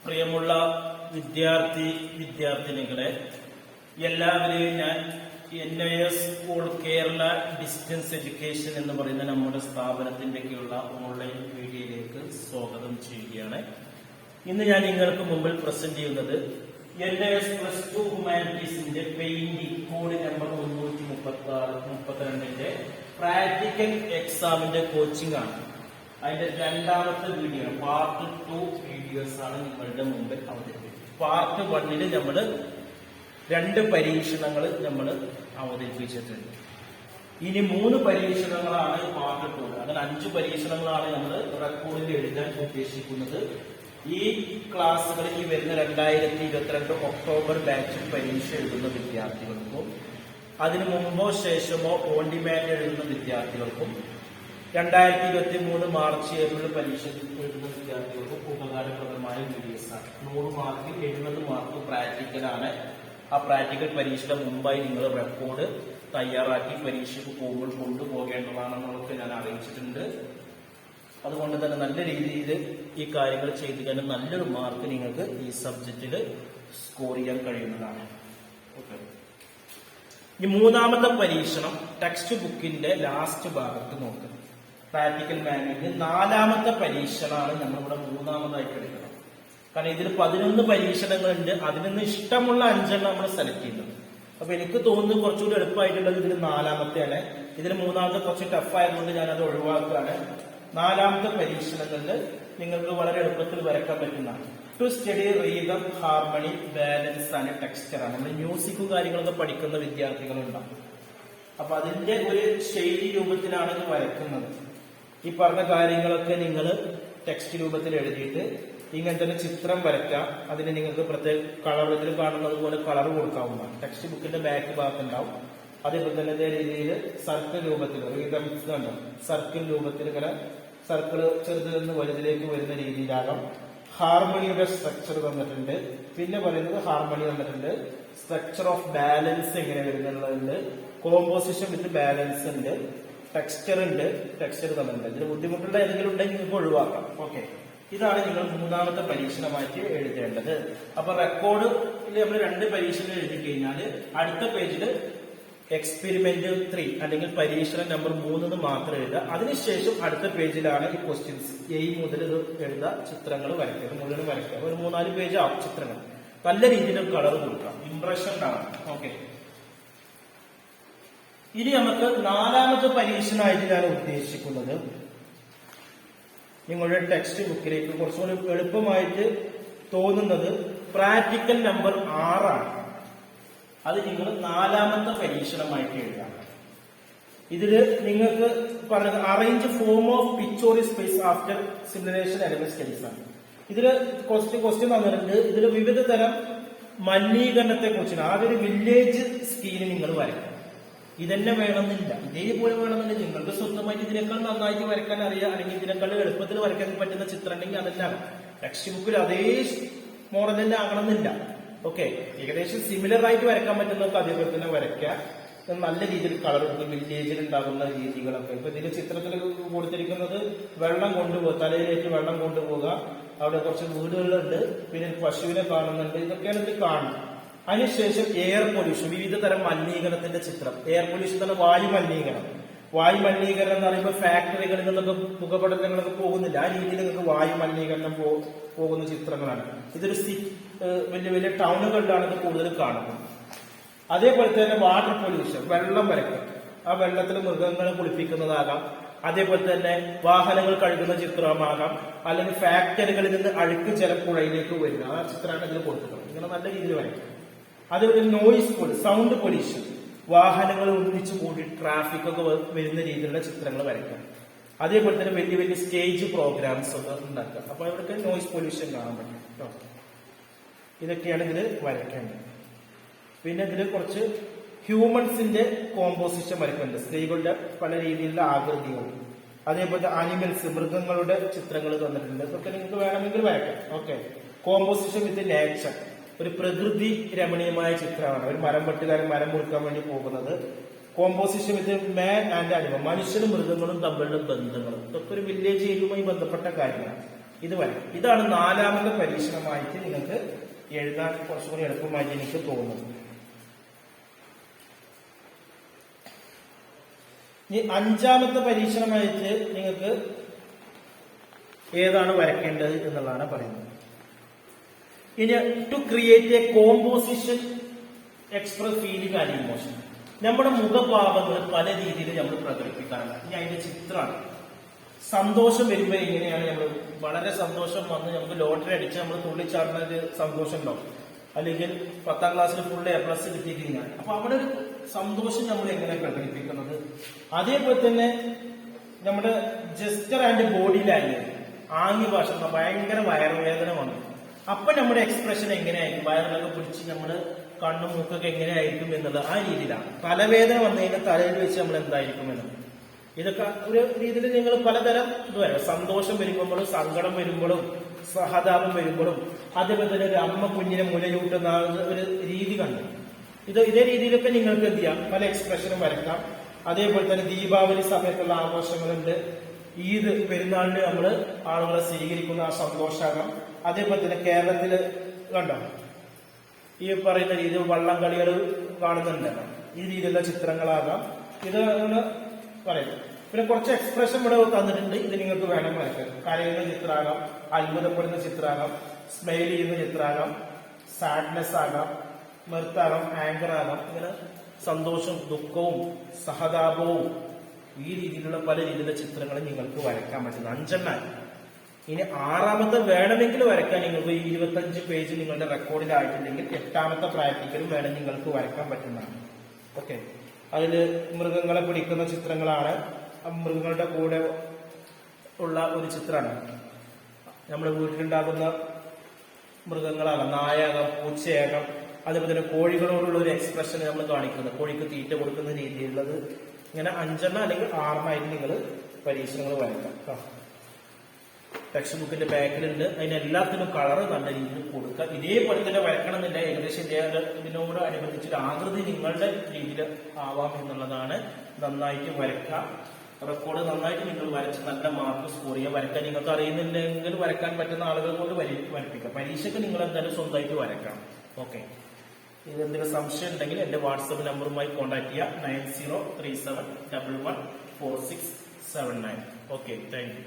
പ്രിയമുള്ള വിദ്യാർത്ഥിനികളെ, എല്ലാവരെയും ഞാൻ NIS school Kerala distance education എന്ന് പറയുന്ന നമ്മുടെ സ്ഥാപനത്തിൻ്റെയൊക്കെയുള്ള ഓൺലൈൻ വീഡിയോയിലേക്ക് സ്വാഗതം ചെയ്യുകയാണ്. ഇന്ന് ഞാൻ നിങ്ങൾക്ക് മുമ്പിൽ പ്രസന്റ് ചെയ്യുന്നത് NIS +2 ഹ്യൂമാനിറ്റീസിന്റെ പെയിന്റിംഗ് കോഡ് നമ്പർ 332 പ്രാക്ടിക്കൽ എക്സാമിന്റെ കോച്ചിങ് ആണ്. അതിന്റെ രണ്ടാമത്തെ വീഡിയോ പാർട്ട് 2 വീഡിയോസ് ആണ് നിങ്ങളുടെ മുമ്പിൽ അവതരിപ്പിക്കുന്നത്. പാർട്ട് 1 നമ്മൾ 2 പരീക്ഷണങ്ങൾ നമ്മൾ അവതരിപ്പിച്ചിട്ടുണ്ട്. ഇനി 3 പരീക്ഷണങ്ങളാണ് പാർട്ട് 2. അങ്ങനെ 5 പരീക്ഷണങ്ങളാണ് നമ്മൾ റെക്കോർഡിൽ എഴുതാൻ ഉദ്ദേശിക്കുന്നത്. ഈ ക്ലാസ്സുകളിൽ ഈ വരുന്ന 2022 ഒക്ടോബർ ബാച്ചിൽ പരീക്ഷ എഴുതുന്ന വിദ്യാർത്ഥികൾക്കും അതിനു മുമ്പോ ശേഷമോ ഓൺ ഡിമാൻഡ് എഴുതുന്ന വിദ്യാർത്ഥികൾക്കും 2023 മാർച്ച് ഏപ്രിൽ പരീക്ഷ എഴുതുന്ന വിദ്യാർത്ഥികൾക്കും ഉപകാരപ്രദമായ വീഡിയോസ് ആണ്. 100 മാർക്ക് 70 മാർക്ക് പ്രാക്ടിക്കലാണ്. ആ പ്രാക്ടിക്കൽ പരീക്ഷയുടെ മുമ്പായി നിങ്ങൾ റെക്കോർഡ് തയ്യാറാക്കി പരീക്ഷയ്ക്ക് പോകുമ്പോൾ കൊണ്ടുപോകേണ്ടതാണെന്നൊക്കെ ഞാൻ അറിയിച്ചിട്ടുണ്ട്. അതുകൊണ്ട് തന്നെ നല്ല രീതിയിൽ ഈ കാര്യങ്ങൾ ചെയ്തു കഴിഞ്ഞാൽ നല്ലൊരു മാർക്ക് നിങ്ങൾക്ക് ഈ സബ്ജക്റ്റിൽ സ്കോർ ചെയ്യാൻ കഴിയുന്നതാണ്. ഓക്കെ, ഈ മൂന്നാമത്തെ പരീക്ഷണം ടെക്സ്റ്റ് ബുക്കിന്റെ ലാസ്റ്റ് ഭാഗത്ത് നോക്കുക. പ്രാക്ടിക്കൽ മാനുവലിൽ 4ാമത്തെ പരീക്ഷണമാണ് നമ്മളിവിടെ 3ാമതായിട്ട് എടുക്കുന്നത്. കാരണം ഇതിൽ 11 പരീക്ഷണങ്ങളുണ്ട്. അതിൽ നിന്ന് ഇഷ്ടമുള്ള 5 നമ്മൾ സെലക്ട് ചെയ്യുന്നത്. അപ്പൊ എനിക്ക് തോന്നുന്നു കുറച്ചുകൂടി എളുപ്പമായിട്ടുള്ളത് ഇതിൽ 4ാമത്തെയാണ്. ഇതിൽ 3ാമത്തെ കുറച്ച് ടഫ് ആയതുകൊണ്ട് ഞാനത് ഒഴിവാക്കുകയാണ്. 4ാമത്തെ പരീക്ഷണങ്ങളിൽ നിങ്ങൾക്ക് വളരെ എളുപ്പത്തിൽ വരക്കാൻ പറ്റുന്നതാണ്. ടു സ്റ്റഡി റീതം, ഹാർമണി, ബാലൻസ് ആണ് ടെക്സ്ചറാണ്. നമ്മൾ മ്യൂസിക്കും കാര്യങ്ങളൊക്കെ പഠിക്കുന്ന വിദ്യാർത്ഥികളുണ്ടാവും. അപ്പൊ അതിന്റെ ഒരു ശൈലി രൂപത്തിലാണ് ഇത് വരയ്ക്കുന്നത്. ഈ പറഞ്ഞ കാര്യങ്ങളൊക്കെ നിങ്ങൾ ടെക്സ്റ്റ് രൂപത്തിൽ എഴുതിയിട്ട് ഇങ്ങനെ തന്നെ ചിത്രം വരയ്ക്കാം. അതിന് നിങ്ങൾക്ക് പ്രത്യേക കളർ, ഇതിൽ കാണുന്നത് പോലെ കളർ കൊടുക്കാവുന്നതാണ്. ടെക്സ്റ്റ് ബുക്കിന്റെ ബാക്ക് ഭാഗത്ത് ഉണ്ടാവും. അതേപോലെ തന്നെ ഇതേ രീതിയിൽ സർക്കിൾ രൂപത്തിൽ റീതംസ് ഉണ്ടാവും. സർക്കിൾ രൂപത്തിൽ ഇങ്ങനെ സർക്കിൾ ചെറുതിൽ നിന്ന് വലുതിലേക്ക് വരുന്ന രീതിയിലാകാം. ഹാർമണിയുടെ സ്ട്രക്ചർ തന്നിട്ടുണ്ട്. പിന്നെ പറയുന്നത് ഹാർമണി തന്നിട്ടുണ്ട്. സ്ട്രക്ചർ ഓഫ് ബാലൻസ് എങ്ങനെ വരുന്നുള്ളതുണ്ട്. കോമ്പോസിഷൻ വിത്ത് ബാലൻസ് ഉണ്ട്. ടെക്സ്ചർ ഉണ്ട്. ടെക്സ്ചർ തന്നിട്ടുണ്ട്. ഇതിന് ബുദ്ധിമുട്ടുള്ള ഏതെങ്കിലും ഉണ്ടെങ്കിൽ നിങ്ങൾക്ക് ഒഴിവാക്കാം. ഓക്കെ, ഇതാണ് നിങ്ങൾ 3ാമത്തെ പരീക്ഷണമായിട്ട് എഴുതേണ്ടത്. അപ്പൊ റെക്കോർഡ് നമ്മൾ 2 പരീക്ഷണം എഴുതി കഴിഞ്ഞാൽ അടുത്ത പേജിൽ എക്സ്പെരിമെന്റ് 3 അല്ലെങ്കിൽ പരീക്ഷണം നമ്പർ 3 മാത്രം എഴുതുക. അതിനുശേഷം അടുത്ത പേജിലാണ് ഈ ക്വസ്റ്റ്യൻസ് A മുതൽ ഇത് എഴുതുക. ചിത്രങ്ങൾ വരയ്ക്കുക, മുഴുവൻ വരയ്ക്കുക. ഒരു 3-4 പേജ് ആവും ചിത്രങ്ങൾ. നല്ല രീതിയിൽ കളർ കൊടുക്കാം, ഇംപ്രഷൻ കാണാം. ഓക്കെ, ഇനി നമുക്ക് 4ാമത്തെ പരീക്ഷണമായിട്ട് ഞാൻ ഉദ്ദേശിക്കുന്നത് നിങ്ങളുടെ ടെക്സ്റ്റ് ബുക്കിലേക്ക് കുറച്ചുകൂടി എളുപ്പമായിട്ട് തോന്നുന്നത് പ്രാക്ടിക്കൽ നമ്പർ 6 ആണ്. അത് നിങ്ങൾ 4ാമത്തെ പരീക്ഷണമായിട്ട് എഴുതാം. ഇതില് നിങ്ങൾക്ക് പറഞ്ഞത് arrange form of pictorial space after simulation element studies ആണ്. ഇതില് ക്വസ്റ്റ്യൻ തന്നിട്ടുണ്ട്. ഇതിൽ വിവിധ തരം മലിനീകരണത്തെ കുറിച്ചാണ്. ആദ്യം ഒരു വില്ലേജ് സ്കീന് നിങ്ങൾ വരയ്ക്കണം. ഇതന്നെ വേണമെന്നില്ല, ഇതേപോലെ വേണമെന്നില്ല. നിങ്ങൾക്ക് സ്വന്തമായിട്ട് ഇതിനേക്കാൾ നന്നായിട്ട് വരയ്ക്കാൻ അറിയാം, അല്ലെങ്കിൽ ഇതിനേക്കാൾ എളുപ്പത്തിൽ വരയ്ക്കാൻ പറ്റുന്ന ചിത്രം ഉണ്ടെങ്കിൽ അതെല്ലാം ടെക്സ്റ്റ് ബുക്കിൽ അതേ മോഡൽ തന്നെ ആകണമെന്നില്ല. ഓക്കെ, ഏകദേശം സിമിലർ ആയിട്ട് വരയ്ക്കാൻ പറ്റുന്നവർക്ക് അതേപോലെ തന്നെ വരയ്ക്കാം. നല്ല രീതിയിൽ കളർ കൊടുക്കും. വില്ലേജിൽ ഉണ്ടാകുന്ന രീതികളൊക്കെ ഇപ്പൊ ഇതിന്റെ ചിത്രത്തിൽ കൊടുത്തിരിക്കുന്നത് വെള്ളം കൊണ്ടുപോകുക, തലയിലേക്ക് വെള്ളം കൊണ്ടുപോകുക. അവിടെ കുറച്ച് വീടുകളുണ്ട്, പിന്നെ പശുവിനെ കാണുന്നുണ്ട്. ഇതൊക്കെയാണ് ഇത് കാണുന്നത്. അതിനുശേഷം എയർ പൊല്യൂഷൻ, വിവിധ തരം മലിനീകരണത്തിന്റെ ചിത്രം. എയർ പൊല്യൂഷൻ തന്നെ വായു മലിനീകരണം. വായു മലിനീകരണം എന്ന് പറയുമ്പോൾ ഫാക്ടറികളിൽ നിന്നൊക്കെ പുകപടലങ്ങളൊക്കെ പോകുന്നില്ല. ആ രീതിയിൽ നിങ്ങൾക്ക് വായു മലിനീകരണം പോകുന്ന ചിത്രങ്ങളാണ്. ഇതൊരു വലിയ വലിയ ടൗണുകളിലാണ് ഇത് കൂടുതൽ കാണുന്നത്. അതേപോലെ തന്നെ വാട്ടർ പൊല്യൂഷൻ, വെള്ളം വരയ്ക്കുക. ആ വെള്ളത്തിൽ മൃഗങ്ങളെ കുളിപ്പിക്കുന്നതാകാം. അതേപോലെ തന്നെ വാഹനങ്ങൾ കഴുകുന്ന ചിത്രമാകാം. അല്ലെങ്കിൽ ഫാക്ടറികളിൽ നിന്ന് അഴുക്ക് ജലപ്പുഴയിലേക്ക് വരിക. ആ ചിത്രമാണ് ഇതിൽ കൊടുക്കുന്നത്. ഇങ്ങനെ നല്ല രീതിയിൽ വരയ്ക്കുക. അതേപോലെ നോയിസ് പൊല്യൂഷൻ, സൗണ്ട് പൊല്യൂഷൻ, വാഹനങ്ങൾ ഒന്നിച്ചു കൂടി ട്രാഫിക് ഒക്കെ വരുന്ന രീതിയിലുള്ള ചിത്രങ്ങൾ വരയ്ക്കാം. അതേപോലെ തന്നെ വലിയ വലിയ സ്റ്റേജ് പ്രോഗ്രാംസ് ഒക്കെ ഉണ്ടാക്കുക. അപ്പൊ അവർക്ക് നോയിസ് പൊല്യൂഷൻ കാണാൻ പറ്റും. ഇതൊക്കെയാണ് ഇതിൽ വരയ്ക്കേണ്ടത്. പിന്നെ ഇതിൽ കുറച്ച് ഹ്യൂമൻസിന്റെ കോമ്പോസിഷൻ വരയ്ക്കുന്നുണ്ട്. സ്ത്രീകളുടെ പല രീതിയിലുള്ള ആകൃതികൾ. അതേപോലെ ആനിമൽസ്, മൃഗങ്ങളുടെ ചിത്രങ്ങൾ തന്നിട്ടുണ്ട്. ഇതൊക്കെ നിങ്ങൾക്ക് വേണമെങ്കിൽ വരയ്ക്കാം. ഓക്കെ, കോമ്പോസിഷൻ വിത്ത് നേച്ചർ, ഒരു പ്രകൃതി രമണീയമായ ചിത്രമാണ്. ഒരു മരം വെട്ടുകാരൻ മരം മുറിക്കാൻ വേണ്ടി പോകുന്നത്. Composition with man and animal, മനുഷ്യനും മൃഗങ്ങളും തമ്മിലുള്ള ബന്ധങ്ങളും. ഇതൊക്കെ ഒരു വില്ലേജ് ഏരിയയുമായി ബന്ധപ്പെട്ട കാര്യമാണ്. ഇത് വരയ്ക്കും. ഇതാണ് 4ാമത്തെ പരീക്ഷണമായിട്ട് നിങ്ങൾക്ക് എഴുതാൻ കുറച്ചുകൂടി എളുപ്പമായിട്ട് എനിക്ക് തോന്നുന്നത്. ഇനി 5ാമത്തെ പരീക്ഷണമായിട്ട് നിങ്ങൾക്ക് ഏതാണ് വരയ്ക്കേണ്ടത് എന്നുള്ളതാണ് പറയുന്നത്. ഇനി to create a composition express feeling and emotion. നമ്മുടെ മുഖഭാവങ്ങൾ പല രീതിയിൽ നമ്മൾ പ്രകടിപ്പിക്കാറുണ്ട്. ഇനി അതിന്റെ ചിത്രമാണ്. സന്തോഷം വരുമ്പോൾ എങ്ങനെയാണ് നമ്മൾ വളരെ സന്തോഷം വന്ന് നമുക്ക് ലോട്ടറി അടിച്ച് നമ്മൾ തുള്ളിച്ചാടുന്ന ഒരു സന്തോഷം ഉണ്ടാവും. അല്ലെങ്കിൽ 10ാം ക്ലാസ്സിൽ ഫുൾ A+ കിട്ടിയിരിക്കുകയാണ്. അപ്പൊ അവിടെ ഒരു സന്തോഷം നമ്മൾ എങ്ങനെ പ്രകടിപ്പിക്കുന്നത്. അതേപോലെ തന്നെ നമ്മുടെ ജസ്റ്റർ ആൻഡ് ബോഡി ലാംഗ്വേജ്, ആംഗ്യ ഭാഷ, ഭയങ്കര വയറുവേദന വന്നു അപ്പൊ നമ്മുടെ എക്സ്പ്രഷൻ എങ്ങനെയായിരിക്കും, വയറിലൊക്കെ പിടിച്ച് നമ്മുടെ കണ്ണും മൂക്കൊക്കെ എങ്ങനെയായിരിക്കും എന്നുള്ളത് ആ രീതിയിലാണ്. തലവേദന വന്നു കഴിഞ്ഞാൽ തലയിൽ വെച്ച് നമ്മൾ എന്തായിരിക്കും എന്നുള്ളത്. ഇതൊക്കെ ഒരു രീതിയിൽ നിങ്ങൾ പലതരം ഇത് വരാം. സന്തോഷം വരുമ്പോഴും സങ്കടം വരുമ്പോഴും സഹതാപം വരുമ്പോഴും അതേപോലെ തന്നെ ഒരു അമ്മ കുഞ്ഞിനെ മുലയൂട്ടുന്ന ഒരു രീതി കണ്ടു. ഇതേ രീതിയിലൊക്കെ നിങ്ങൾക്ക് എന്ത് ചെയ്യാം, പല എക്സ്പ്രഷനും വരയ്ക്കാം. അതേപോലെ തന്നെ ദീപാവലി സമയത്തുള്ള ആഘോഷങ്ങളുണ്ട്. ഈദ് പെരുന്നാളിന് നമ്മൾ ആളുകളെ സ്വീകരിക്കുന്ന ആ സന്തോഷാകാം. അതേപോലെ തന്നെ കേരളത്തില് കണ്ടോ ഈ പറയുന്ന രീതിയിൽ വള്ളം കളികൾ കാണുന്നുണ്ടല്ലോ, ഈ രീതിയിലുള്ള ചിത്രങ്ങളാകാം. ഇത് പറയുന്നത്. പിന്നെ കുറച്ച് എക്സ്പ്രഷൻ ഇവിടെ തന്നിട്ടുണ്ട്. ഇത് നിങ്ങൾക്ക് വേണം വരയ്ക്കാൻ. കരയുന്ന ചിത്രമാകാം, അത്ഭുതപ്പെടുന്ന ചിത്രമാകാം, സ്മൈൽ ചെയ്യുന്ന ചിത്രമാകാം, സാഡ്നെസ് ആകാം, മിർത്താകാം, ആങ്കർ ആകാം. ഇങ്ങനെ സന്തോഷവും ദുഃഖവും സഹതാപവും ഈ രീതിയിലുള്ള പല രീതിയിലുള്ള ചിത്രങ്ങൾ നിങ്ങൾക്ക് വരയ്ക്കാൻ പറ്റുന്ന 5 ഇനി 6ാമത്തെ വേണമെങ്കിൽ വരയ്ക്കാൻ നിങ്ങൾക്ക് 25 പേജ് നിങ്ങളുടെ റെക്കോർഡിലായിട്ടുണ്ടെങ്കിൽ 8ാമത്തെ പ്രാക്ടിക്കലും വേണം നിങ്ങൾക്ക് വരയ്ക്കാൻ പറ്റുന്നതാണ്. ഓക്കെ, അതില് മൃഗങ്ങളെ പിടിക്കുന്ന ചിത്രങ്ങളാണ്. മൃഗങ്ങളുടെ കൂടെ ഉള്ള ഒരു ചിത്രമാണ്. നമ്മുടെ വീട്ടിലുണ്ടാകുന്ന മൃഗങ്ങളാകാം, നായാകാം, പൂച്ചയാകാം. അതേപോലെ തന്നെ കോഴികളോടുള്ള ഒരു എക്സ്പ്രഷൻ നമ്മൾ കാണിക്കുന്നത്, കോഴിക്ക് തീറ്റ കൊടുക്കുന്ന രീതിയിലുള്ളത്. ഇങ്ങനെ 5 അല്ലെങ്കിൽ 6 നിങ്ങൾ പരീക്ഷണങ്ങൾ വരയ്ക്കാം. ടെക്സ്റ്റ് ബുക്കിന്റെ ബാക്കിലുണ്ട്. അതിനെല്ലാത്തിനും കളർ നല്ല രീതിയിൽ കൊടുക്കുക. ഇതേപോലെ തന്നെ വരക്കണം എന്നില്ല, ഏകദേശം ഇതിനോട് അനുബന്ധിച്ചൊരു ആകൃതി നിങ്ങളുടെ രീതിയിൽ ആവാം എന്നുള്ളതാണ്. നന്നായിട്ട് വരയ്ക്കാം. റെക്കോർഡ് നന്നായിട്ട് നിങ്ങൾ വരച്ച് നല്ല മാർക്ക് സ്കോർ ചെയ്യുക. വരയ്ക്കാൻ നിങ്ങൾക്ക് അറിയുന്നില്ലെങ്കിൽ വരയ്ക്കാൻ പറ്റുന്ന ആളുകൾ കൊണ്ട് വരപ്പിക്കാം. പരീക്ഷയ്ക്ക് നിങ്ങൾ എന്തായാലും സ്വന്തമായിട്ട് വരയ്ക്കാം. ഓക്കെ, ഇതെന്തെങ്കിലും സംശയം ഉണ്ടെങ്കിൽ എന്റെ വാട്സപ്പ് നമ്പറുമായി കോൺടാക്ട് ചെയ്യുക. 9037114679. Okay, thank you.